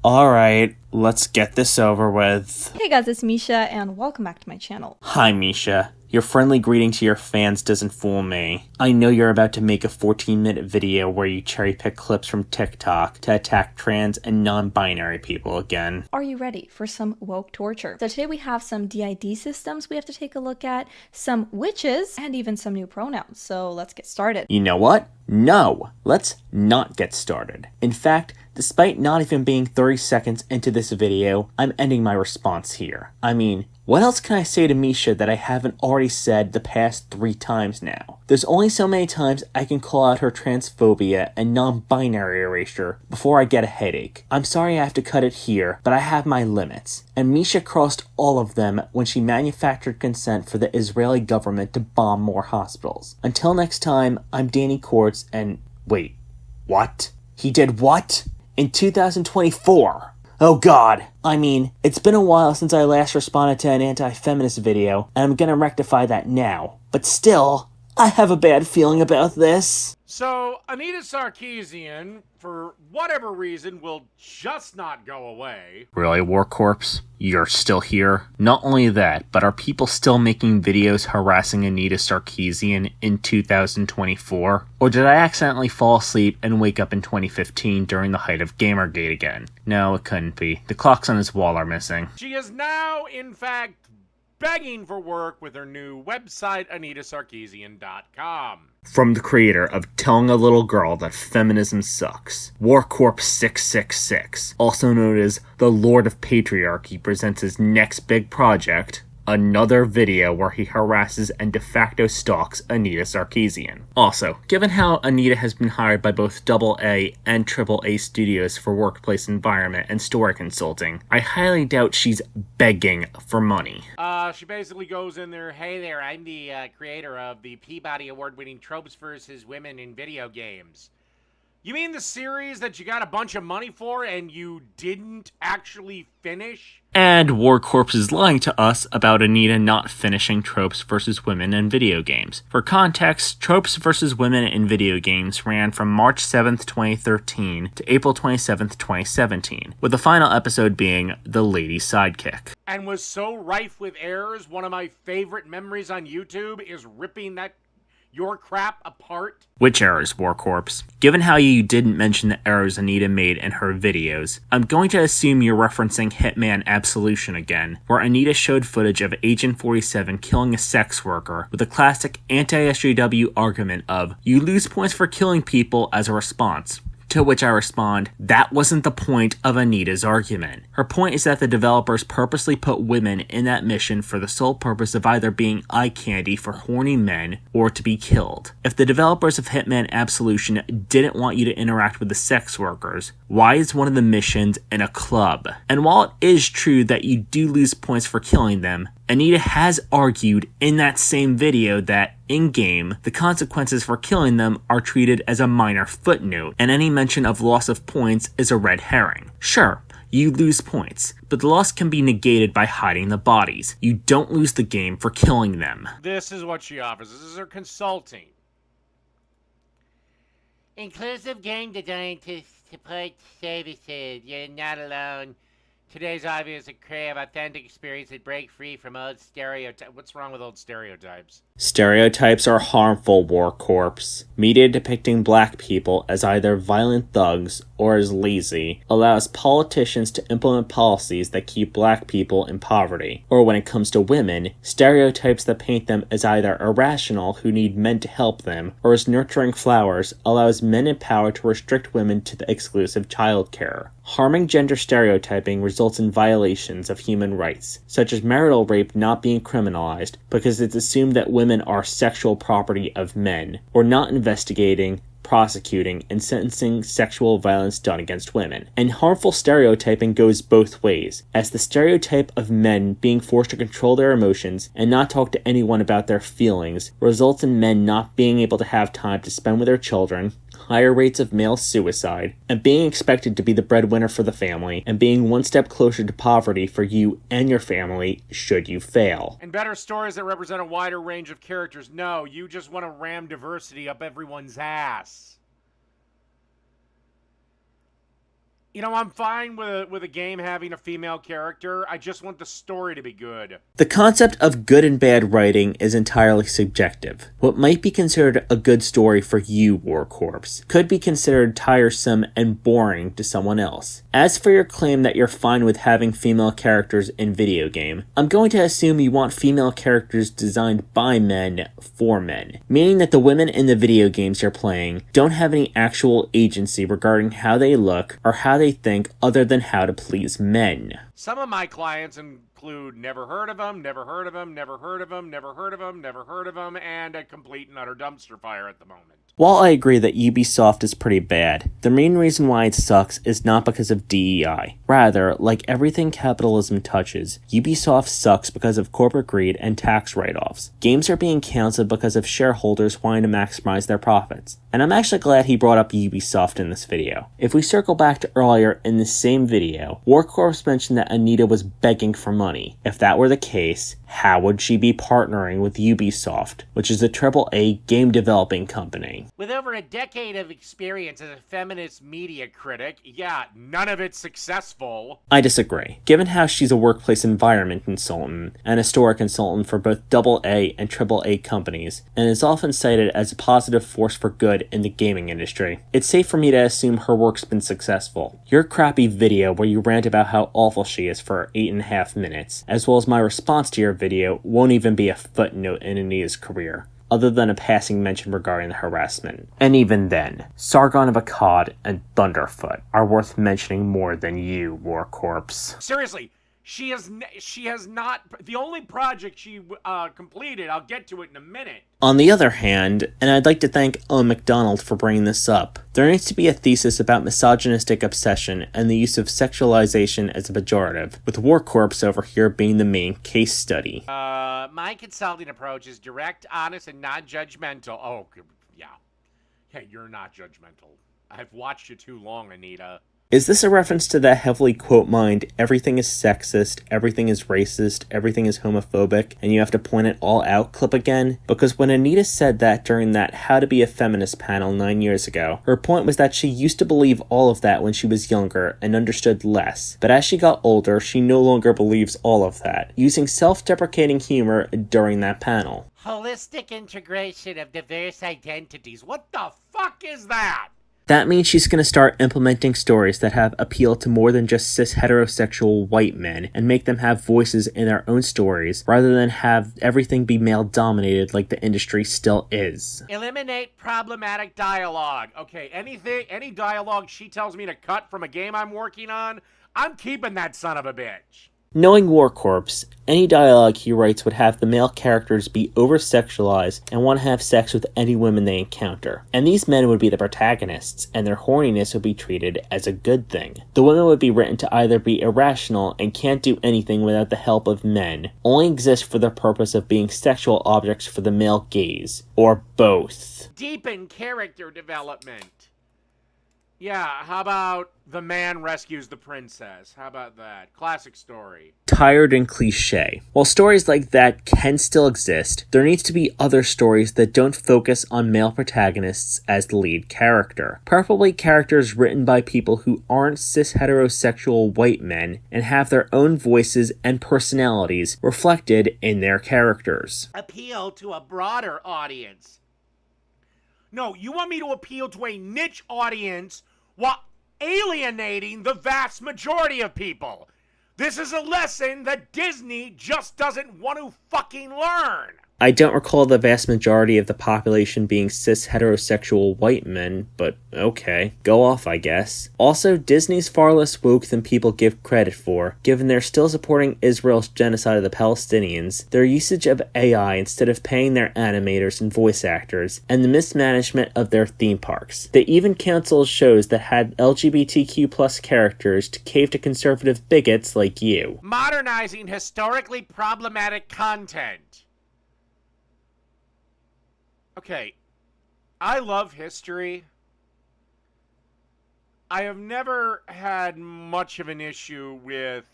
Alright, let's get this over with. Hey guys, it's Misha, and welcome back to my channel. Hi Misha. Your friendly greeting to your fans doesn't fool me. I know you're about to make a 14-minute video where you cherry-pick clips from TikTok to attack trans and non-binary people again. Are you ready for some woke torture? So today we have some DID systems we have to take a look at, some witches, and even some new pronouns. So let's get started. You know what? No, let's not get started. In fact, despite not even being 30 seconds into this video, I'm ending my response here. I mean, what else can I say to Misha that I haven't already said the past 3 times now? There's only so many times I can call out her transphobia and non-binary erasure before I get a headache. I'm sorry I have to cut it here, but I have my limits. And Misha crossed all of them when she manufactured consent for the Israeli government to bomb more hospitals. Until next time, I'm Danny Quartz and... wait, what? He did what? In 2024? Oh god. I mean, it's been a while since I last responded to an anti-feminist video, and I'm gonna rectify that now. But still, I have a bad feeling about this. So, Anita Sarkeesian, for whatever reason, will just not go away. Really, Warcorpse? You're still here? Not only that, but are people still making videos harassing Anita Sarkeesian in 2024? Or did I accidentally fall asleep and wake up in 2015 during the height of GamerGate again? No, it couldn't be. The clocks on his wall are missing. She is now, in fact, begging for work with her new website, AnitaSarkeesian.com. From the creator of Telling a Little Girl That Feminism Sucks, Warcorpse 666, also known as the Lord of Patriarchy, presents his next big project, another video where he harasses and de facto stalks Anita Sarkeesian. Also, given how Anita has been hired by both AA and AAA studios for workplace environment and story consulting, I highly doubt she's begging for money. She basically goes in there, hey there, I'm the creator of the Peabody Award-winning Tropes vs. Women in Video Games. You mean the series that you got a bunch of money for and you didn't actually finish? And Warcorpse is lying to us about Anita not finishing Tropes vs. Women in Video Games. For context, Tropes vs. Women in Video Games ran from March 7th, 2013 to April 27th, 2017, with the final episode being The Lady Sidekick. And was so rife with errors, one of my favorite memories on YouTube is ripping your crap apart. Which errors, Warcorpse? Given how you didn't mention the errors Anita made in her videos, I'm going to assume you're referencing Hitman Absolution again, where Anita showed footage of Agent 47 killing a sex worker with a classic anti-SJW argument of, you lose points for killing people as a response. To which I respond, that wasn't the point of Anita's argument. Her point is that the developers purposely put women in that mission for the sole purpose of either being eye candy for horny men or to be killed. If the developers of Hitman Absolution didn't want you to interact with the sex workers, why is one of the missions in a club? And while it is true that you do lose points for killing them, Anita has argued in that same video that, in-game, the consequences for killing them are treated as a minor footnote, and any mention of loss of points is a red herring. Sure, you lose points, but the loss can be negated by hiding the bodies. You don't lose the game for killing them. This is what she offers. This is her consulting. Inclusive game design to support services. You're not alone. Today's obvious to crave authentic experience and break free from old stereotypes. What's wrong with old stereotypes? Stereotypes are harmful, Warcorpse. Media depicting black people as either violent thugs or as lazy allows politicians to implement policies that keep black people in poverty. Or when it comes to women, stereotypes that paint them as either irrational who need men to help them or as nurturing flowers allows men in power to restrict women to the exclusive childcare. Harming gender stereotyping results in violations of human rights, such as marital rape not being criminalized because it's assumed that women are sexual property of men, or not investigating, prosecuting, and sentencing sexual violence done against women. And harmful stereotyping goes both ways, as the stereotype of men being forced to control their emotions and not talk to anyone about their feelings results in men not being able to have time to spend with their children, higher rates of male suicide, and being expected to be the breadwinner for the family, and being one step closer to poverty for you and your family should you fail. And better stories that represent a wider range of characters. No, you just want to ram diversity up everyone's ass. You know, I'm fine with a game having a female character. I just want the story to be good. The concept of good and bad writing is entirely subjective. What might be considered a good story for you, Warcorpse, could be considered tiresome and boring to someone else. As for your claim that you're fine with having female characters in video game, I'm going to assume you want female characters designed by men for men, meaning that the women in the video games you're playing don't have any actual agency regarding how they look or how they think other than how to please men. Some of my clients include never heard of them, never heard of them, never heard of them, never heard of them, never heard of them, and a complete and utter dumpster fire at the moment. While I agree that Ubisoft is pretty bad, the main reason why it sucks is not because of DEI. Rather, like everything capitalism touches, Ubisoft sucks because of corporate greed and tax write-offs. Games are being cancelled because of shareholders wanting to maximize their profits. And I'm actually glad he brought up Ubisoft in this video. If we circle back to earlier in the same video, Warcorpse mentioned that Anita was begging for money. If that were the case, how would she be partnering with Ubisoft, which is a AAA game developing company? With over a decade of experience as a feminist media critic, yeah, none of it's successful. I disagree. Given how she's a workplace environment consultant and a store consultant for both AA and AAA companies, and is often cited as a positive force for good in the gaming industry, it's safe for me to assume her work's been successful. Your crappy video where you rant about how awful she is for 8.5 minutes, as well as my response to your video, won't even be a footnote in Anita's career, other than a passing mention regarding the harassment. And even then, Sargon of Akkad and Thunderfoot are worth mentioning more than you, Warcorpse. Seriously, she has not, the only project she completed, I'll get to it in a minute. On the other hand, and I'd like to thank McDonald for bringing this up, there needs to be a thesis about misogynistic obsession and the use of sexualization as a pejorative, with Warcorpse over here being the main case study. My consulting approach is direct, honest, and non-judgmental. Oh, yeah. Yeah, you're not judgmental. I've watched you too long, Anita. Is this a reference to that heavily quote-mined, everything is sexist, everything is racist, everything is homophobic, and you have to point it all out clip again? Because when Anita said that during that How to Be a Feminist panel 9 years ago, her point was that she used to believe all of that when she was younger and understood less, but as she got older, she no longer believes all of that, using self-deprecating humor during that panel. Holistic integration of diverse identities. What the fuck is that? That means she's going to start implementing stories that have appeal to more than just cis heterosexual white men and make them have voices in their own stories rather than have everything be male dominated like the industry still is. Eliminate problematic dialogue. Okay, any dialogue she tells me to cut from a game I'm working on, I'm keeping that son of a bitch. Knowing Warcorpse, any dialogue he writes would have the male characters be over-sexualized and want to have sex with any women they encounter. And these men would be the protagonists, and their horniness would be treated as a good thing. The women would be written to either be irrational and can't do anything without the help of men, only exist for the purpose of being sexual objects for the male gaze, or both. Deepen character development. Yeah, how about the man rescues the princess? How about that? Classic story. Tired and cliche. While stories like that can still exist, there needs to be other stories that don't focus on male protagonists as the lead character. Preferably characters written by people who aren't cis heterosexual white men and have their own voices and personalities reflected in their characters. Appeal to a broader audience. No, you want me to appeal to a niche audience while alienating the vast majority of people. This is a lesson that Disney just doesn't want to fucking learn. I don't recall the vast majority of the population being cis heterosexual white men, but okay, go off I guess. Also, Disney's far less woke than people give credit for, given they're still supporting Israel's genocide of the Palestinians, their usage of AI instead of paying their animators and voice actors, and the mismanagement of their theme parks. They even canceled shows that had LGBTQ+ characters to cave to conservative bigots like you. Modernizing historically problematic content. Okay, I love history. I have never had much of an issue with...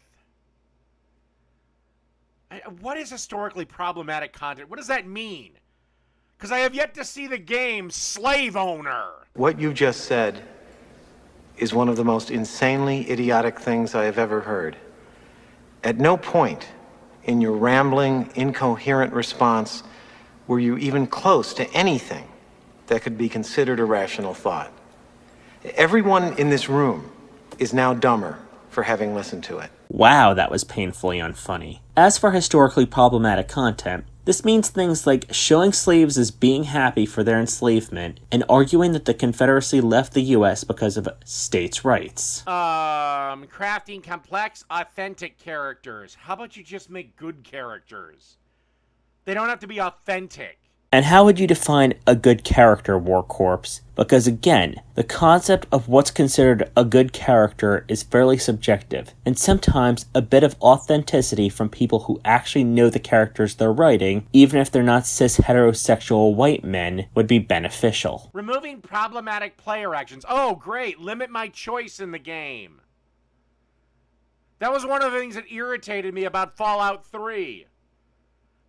What is historically problematic content? What does that mean? Because I have yet to see the game Slave Owner. What you just said is one of the most insanely idiotic things I have ever heard. At no point in your rambling, incoherent response were you even close to anything that could be considered a rational thought. Everyone in this room is now dumber for having listened to it. Wow, that was painfully unfunny. As for historically problematic content, this means things like showing slaves as being happy for their enslavement and arguing that the Confederacy left the US because of states' rights. Crafting complex, authentic characters. How about you just make good characters? They don't have to be authentic. And how would you define a good character, Warcorpse? Because again, the concept of what's considered a good character is fairly subjective, and sometimes a bit of authenticity from people who actually know the characters they're writing, even if they're not cis heterosexual white men, would be beneficial. Removing problematic player actions. Oh, great. Limit my choice in the game. That was one of the things that irritated me about Fallout 3.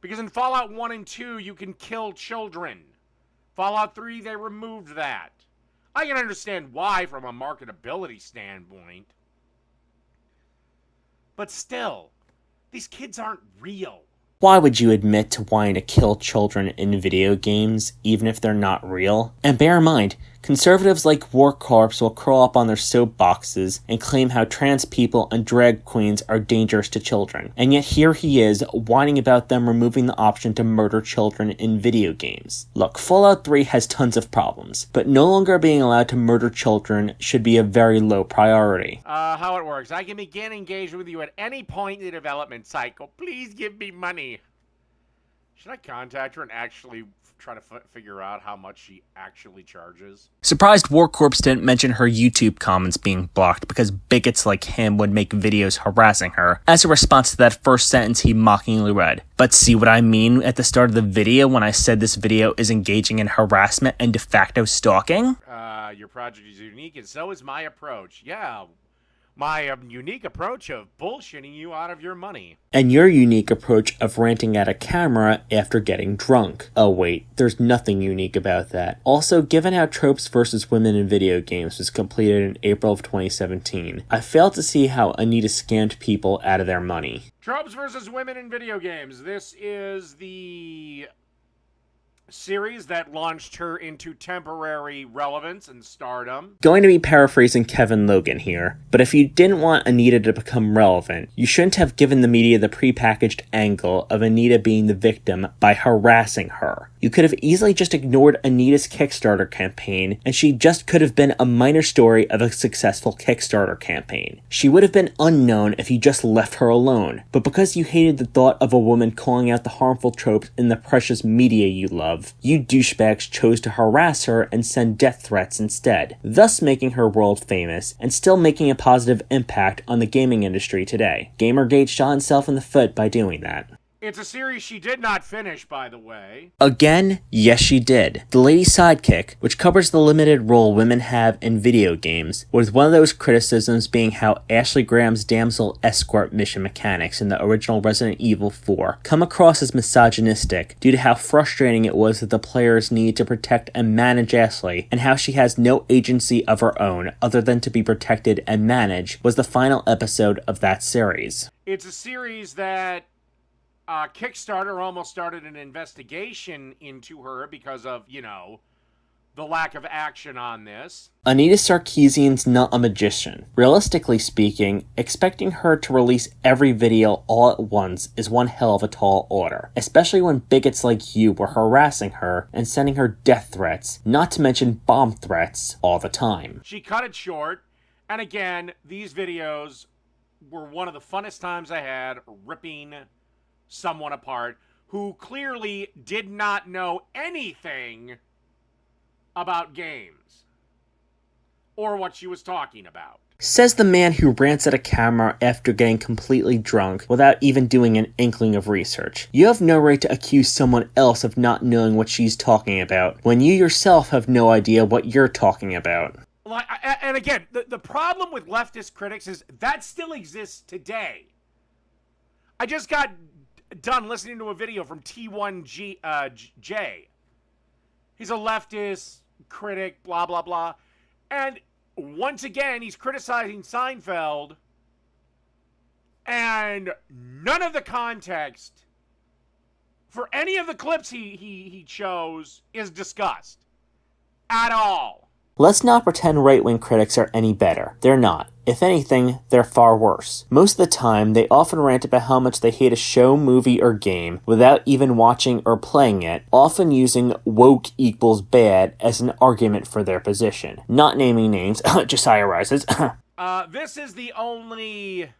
Because in Fallout 1 and 2, you can kill children. Fallout 3, they removed that. I can understand why from a marketability standpoint. But still, these kids aren't real. Why would you admit to wanting to kill children in video games, even if they're not real? And bear in mind, conservatives like Warcorpse will curl up on their soapboxes and claim how trans people and drag queens are dangerous to children. And yet here he is, whining about them removing the option to murder children in video games. Look, Fallout 3 has tons of problems, but no longer being allowed to murder children should be a very low priority. How it works. I can begin engaging with you at any point in the development cycle. Please give me money. Should I contact her and actually try to figure out how much she actually charges? Surprised Warcorpse didn't mention her YouTube comments being blocked because bigots like him would make videos harassing her, as a response to that first sentence he mockingly read. But see what I mean at the start of the video when I said this video is engaging in harassment and de facto stalking? Your project is unique and so is my approach. Yeah. My unique approach of bullshitting you out of your money. And your unique approach of ranting at a camera after getting drunk. Oh wait, there's nothing unique about that. Also, given how Tropes vs. Women in Video Games was completed in April of 2017, I failed to see how Anita scammed people out of their money. Tropes vs. Women in Video Games. This is the series that launched her into temporary relevance and stardom. Going to be paraphrasing Kevin Logan here, but if you didn't want Anita to become relevant, you shouldn't have given the media the prepackaged angle of Anita being the victim by harassing her. You could have easily just ignored Anita's Kickstarter campaign, and she just could have been a minor story of a successful Kickstarter campaign. She would have been unknown if you just left her alone, but because you hated the thought of a woman calling out the harmful tropes in the precious media you love, you douchebags chose to harass her and send death threats instead, thus making her world famous and still making a positive impact on the gaming industry today. GamerGate shot himself in the foot by doing that. It's a series she did not finish, by the way. Again, yes she did. The Lady Sidekick, which covers the limited role women have in video games, with one of those criticisms being how Ashley Graham's damsel escort mission mechanics in the original Resident Evil 4 come across as misogynistic due to how frustrating it was that the players need to protect and manage Ashley, and how she has no agency of her own other than to be protected and managed, was the final episode of that series. It's a series that Kickstarter almost started an investigation into her because of, the lack of action on this. Anita Sarkeesian's not a magician. Realistically speaking, expecting her to release every video all at once is one hell of a tall order, especially when bigots like you were harassing her and sending her death threats, not to mention bomb threats, all the time. She cut it short, and again, these videos were one of the funnest times I had ripping someone apart who clearly did not know anything about games or what she was talking about. Says the man who rants at a camera after getting completely drunk without even doing an inkling of research. You have no right to accuse someone else of not knowing what she's talking about when you yourself have no idea what you're talking about. And again, the problem with leftist critics is that still exists today. I just got done listening to a video from T1J. He's a leftist critic, blah, blah, blah. And once again, he's criticizing Seinfeld, and none of the context for any of the clips he chose is discussed at all. Let's not pretend right-wing critics are any better. They're not. If anything, they're far worse. Most of the time, they often rant about how much they hate a show, movie, or game without even watching or playing it, often using woke equals bad as an argument for their position. Not naming names, Josiah rises. This is the only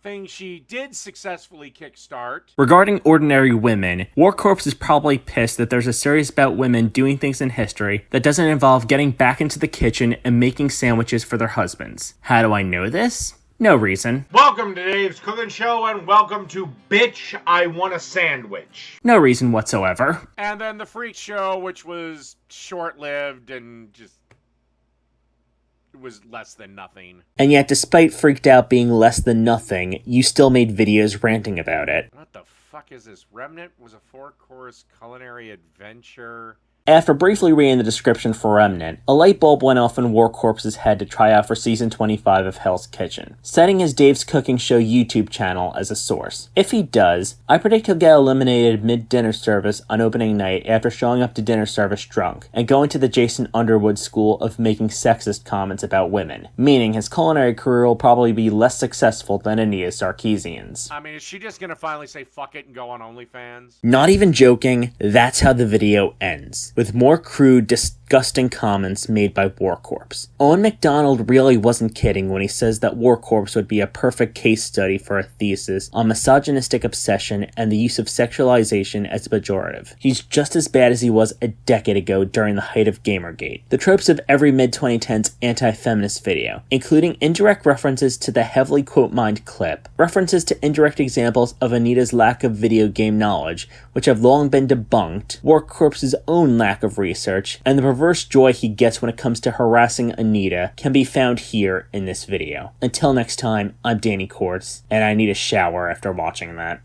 thing she did successfully kickstart. Regarding ordinary women, Warcorpse is probably pissed that there's a series about women doing things in history that doesn't involve getting back into the kitchen and making sandwiches for their husbands. How do I know this? No reason. Welcome to Dave's Cooking Show, and welcome to Bitch, I Want a Sandwich. No reason whatsoever. And then the Freak Show, which was short-lived and just was less than nothing. And yet, despite Freaked Out being less than nothing, you still made videos ranting about it. What the fuck is this? Remnant was a 4-course culinary adventure. After briefly reading the description for Remnant, a light bulb went off in Warcorpse's head to try out for Season 25 of Hell's Kitchen, citing his Dave's Cooking Show YouTube channel as a source. If he does, I predict he'll get eliminated mid-dinner service on opening night after showing up to dinner service drunk, and going to the Jason Underwood school of making sexist comments about women, meaning his culinary career will probably be less successful than Anita Sarkeesian's. I mean, is she just gonna finally say fuck it and go on OnlyFans? Not even joking, that's how the video ends, with more crude, disgusting comments made by Warcorpse. Owen McDonald really wasn't kidding when he says that Warcorpse would be a perfect case study for a thesis on misogynistic obsession and the use of sexualization as a pejorative. He's just as bad as he was a decade ago during the height of Gamergate. The tropes of every mid-2010s anti-feminist video, including indirect references to the heavily quote-mined clip, references to indirect examples of Anita's lack of video game knowledge, which have long been debunked, Warcorpse's own lack of research, and the perverse joy he gets when it comes to harassing Anita can be found here in this video. Until next time, I'm Danny Quartz, and I need a shower after watching that.